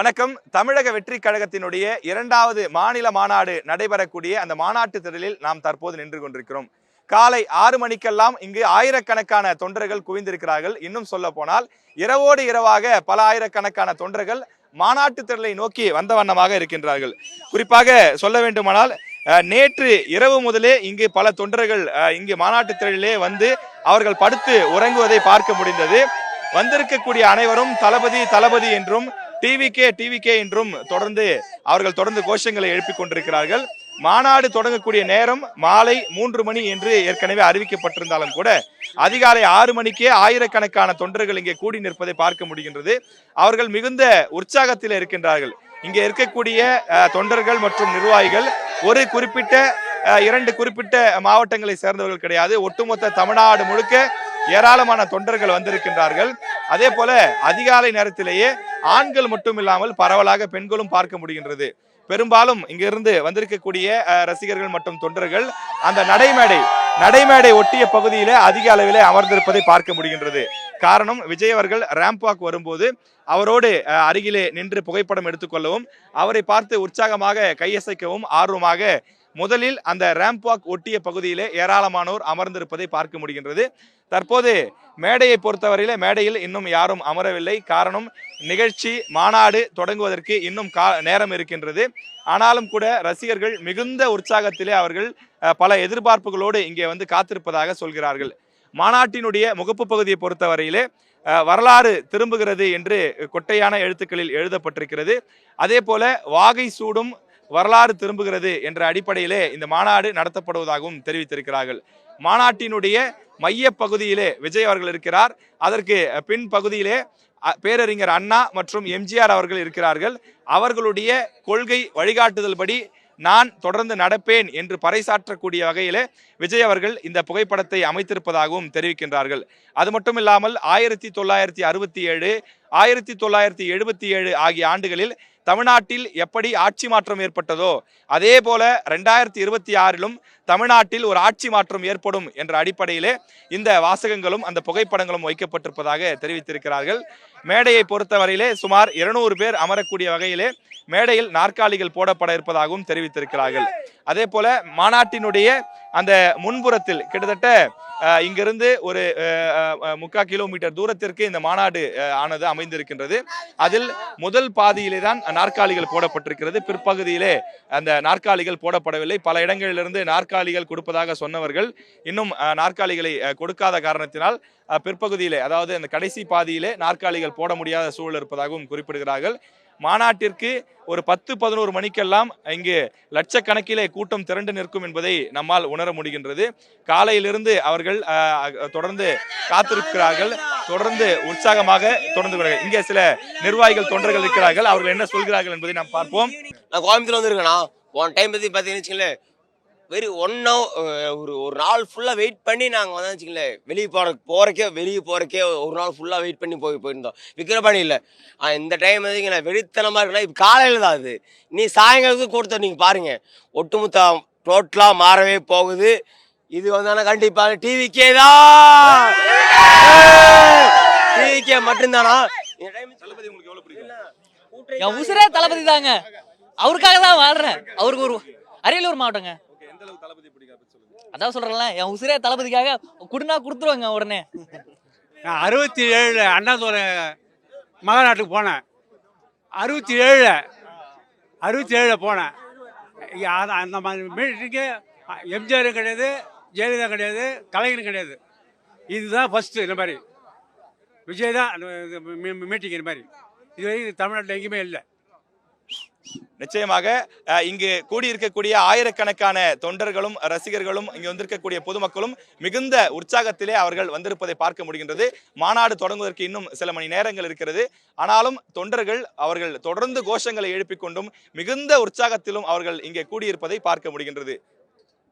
வணக்கம். தமிழக வெற்றி கழகத்தினுடைய இரண்டாவது மாநில மாநாடு நடைபெறக்கூடிய அந்த மாநாட்டு திடலில் நாம் தற்போது நின்று கொண்டிருக்கிறோம். காலை 6 மணிக்கெல்லாம் இங்கு ஆயிரக்கணக்கான தொண்டர்கள் குவிந்திருக்கிறார்கள். இன்னும் சொல்ல போனால் இரவோடு இரவாக பல ஆயிரக்கணக்கான தொண்டர்கள் மாநாட்டு திடலை நோக்கி வந்த வண்ணமாக இருக்கின்றார்கள். குறிப்பாக சொல்ல வேண்டுமானால் நேற்று இரவு முதலே இங்கு பல தொண்டர்கள் இங்கு மாநாட்டு திடலிலே வந்து அவர்கள் படுத்து உறங்குவதை பார்க்க முடிந்தது. வந்திருக்கக்கூடிய அனைவரும் தளபதி தளபதி என்றும் டிவிகே என்றும் தொடர்ந்து கோஷங்களை எழுப்பிக் கொண்டிருக்கிறார்கள். மாநாடு தொடங்கக்கூடிய நேரம் மாலை 3 மணி என்று ஏற்கனவே அறிவிக்கப்பட்டிருந்தாலும் கூட அதிகாலை 6 மணிக்கே ஆயிரக்கணக்கான தொண்டர்கள் இங்கே கூடி நிற்பதை பார்க்க முடிகின்றது. அவர்கள் மிகுந்த உற்சாகத்தில் இருக்கின்றார்கள். இங்கே இருக்கக்கூடிய தொண்டர்கள் மற்றும் நிர்வாகிகள் ஒரு குறிப்பிட்ட 2 குறிப்பிட்ட மாவட்டங்களை சேர்ந்தவர்கள் கிடையாது. ஒட்டுமொத்த தமிழ்நாடு முழுக்க ஏராளமான தொண்டர்கள் வந்திருக்கின்றார்கள். அதே போல அதிகாலை நேரத்திலேயே ஆண்கள் மட்டும் இல்லாமல் பரவலாக பெண்களும் பார்க்க முடிகின்றது. பெரும்பாலும் இங்கிருந்து வந்திருக்கக்கூடிய ரசிகர்கள் மற்றும் தொண்டர்கள் அந்த நடைமேடை ஒட்டிய பகுதியிலே அதிக அளவிலே அமர்ந்திருப்பதை பார்க்க முடிகின்றது. காரணம், விஜய் அவர்கள் ரேம்ப் வாக் வரும்போது அவரோடு அருகிலே நின்று புகைப்படம் எடுத்துக்கொள்ளவும் அவரை பார்த்து உற்சாகமாக கையசைக்கவும் ஆர்வமாக முதலில் அந்த ரேம்ப் வாக் ஒட்டிய பகுதியிலே ஏராளமானோர் அமர்ந்திருப்பதை பார்க்க முடிகின்றது. தற்போது மேடையை பொறுத்தவரையில மேடையில் இன்னும் யாரும் அமரவில்லை. காரணம், நிகழ்ச்சி மாநாடு தொடங்குவதற்கு இன்னும் நேரம் இருக்கின்றது. ஆனாலும் கூட ரசிகர்கள் மிகுந்த உற்சாகத்திலே அவர்கள் பல எதிர்பார்ப்புகளோடு இங்கே வந்து காத்திருப்பதாக சொல்கிறார்கள். மாநாட்டினுடைய முகப்பு பகுதியை பொறுத்தவரையிலே வரலாறு திரும்புகிறது என்று கொட்டையான எழுத்துக்களில் எழுதப்பட்டிருக்கிறது. அதே போல வாகை சூடும் வரலாறு திரும்புகிறது என்ற அடிப்படையிலே இந்த மாநாடு நடத்தப்படுவதாகவும் தெரிவித்திருக்கிறார்கள். மாநாட்டினுடைய மைய பகுதியிலே விஜய் அவர்கள் இருக்கிறார். அதற்கு பின் பகுதியிலே பேரறிஞர் அண்ணா மற்றும் எம்ஜிஆர் அவர்கள் இருக்கிறார்கள். அவர்களுடைய கொள்கை வழிகாட்டுதல் படி நான் தொடர்ந்து நடப்பேன் என்று பறைசாற்றக்கூடிய வகையிலே விஜய் அவர்கள் இந்த புகைப்படத்தை அமைத்திருப்பதாகவும் தெரிவிக்கின்றார்கள். அது மட்டும் இல்லாமல் 1967, 1977 ஆகிய ஆண்டுகளில் தமிழ்நாட்டில் எப்படி ஆட்சி மாற்றம் ஏற்பட்டதோ அதே போல 2026 தமிழ்நாட்டில் ஒரு ஆட்சி மாற்றம் ஏற்படும் என்ற அடிப்படையிலே இந்த வாசகங்களும் அந்த புகைப்படங்களும் வைக்கப்பட்டிருப்பதாக தெரிவித்திருக்கிறார்கள். மேடையை பொறுத்தவரையிலே சுமார் 200 பேர் அமரக்கூடிய வகையிலே மேடையில் நாற்காலிகள் போடப்பட இருப்பதாகவும் தெரிவித்திருக்கிறார்கள். அதே போல மாநாட்டினுடைய அந்த முன்புறத்தில் கிட்டத்தட்ட இங்கிருந்து ஒரு 3/4 கிலோமீட்டர் தூரத்திற்கு இந்த மாநாடு ஆனது அமைந்திருக்கின்றது. அதில் முதல் பாதியிலே தான் நாற்காலிகள் போடப்பட்டிருக்கிறது. பிற்பகுதியிலே அந்த நாற்காலிகள் போடப்படவில்லை. பல இடங்களிலிருந்து நாற்காலிகள் கொடுப்பதாக சொன்னவர்கள் இன்னும் நாற்காலிகளை கொடுக்காத காரணத்தினால் பிற்பகுதியிலே, அதாவது அந்த கடைசி பாதியிலே நாற்காலிகள் போட முடியாத சூழல் இருப்பதாகவும் குறிப்பிடுகிறார்கள். மாநாட்டிற்கு ஒரு 10-11 மணிக்கெல்லாம் இங்கு லட்சக்கணக்கிலே கூட்டம் திரண்டு நிற்கும் என்பதை நம்மால் உணர முடிகின்றது. காலையிலிருந்து அவர்கள் தொடர்ந்து காத்திருக்கிறார்கள். தொடர்ந்து உற்சாகமாக தொடர்ந்து இங்கே சில நிர்வாகிகள் தொண்டர்கள் இருக்கிறார்கள். அவர்கள் என்ன சொல்கிறார்கள் என்பதை நாம் பார்ப்போம். நான் கோயம்புத்தூர்ல வந்துருக்கேண்ணா. ஒன் டைம் பற்றி பார்த்தீங்கன்னு வெரி 1 hour ஒரு நாள் ஃபுல்லாக வெயிட் பண்ணி நாங்கள் வந்து வச்சுங்களேன் வெளியே போகிறக்கே ஒரு நாள் ஃபுல்லாக வெயிட் பண்ணி போயிருந்தோம். விக்கிரபாணியில் இந்த டைம் வந்துங்களா வெறித்தனமாக இருக்குன்னா இப்போ காலையில் தான் அது. நீ சாயங்காலத்துக்கு கொடுத்த நீங்கள் பாருங்கள், ஒட்டுமொத்த டோட்டலாக மாறவே போகுது. இது வந்து கண்டிப்பாக டிவிக்கே தான், டிவிக்கே மட்டும்தானா. என் உசுரே தளபதி தாங்க. அவருக்காக தான் வாழ்றேன். அவருக்கு ஒரு அரியலூர் மாவட்டங்க. அதான் சொல்றேன்ல, என் உசுரே தளபதிக்காக குடுனா கொடுத்துருவாங்க உடனே. நான் 67 அண்ணாதுரை மகாநாட்டுக்கு போனேன். 67 போனேன். அந்த மாதிரி மீட்டிங்கு எம்ஜிஆரும் கிடையாது, ஜெயலலிதா கிடையாது, கலைஞரும் கிடையாது. இதுதான் ஃபஸ்ட்டு. இந்த மாதிரி விஜய் தான் மீட்டிங். இந்த மாதிரி இது தமிழ்நாட்டில் எங்கேயுமே இல்லை. நிச்சயமாக இங்கு கூடியிருக்கக்கூடிய ஆயிரக்கணக்கான தொண்டர்களும் ரசிகர்களும் இங்கு வந்திருக்கக்கூடிய பொதுமக்களும் மிகுந்த உற்சாகத்திலே அவர்கள் வந்திருப்பதை பார்க்க முடிகின்றது. மாநாடு தொடங்குவதற்கு இன்னும் சில மணி நேரங்கள் இருக்கிறது. ஆனாலும் தொண்டர்கள் அவர்கள் தொடர்ந்து கோஷங்களை எழுப்பிக் கொண்டும் மிகுந்த உற்சாகத்திலும் அவர்கள் இங்கே கூடியிருப்பதை பார்க்க முடிகின்றது.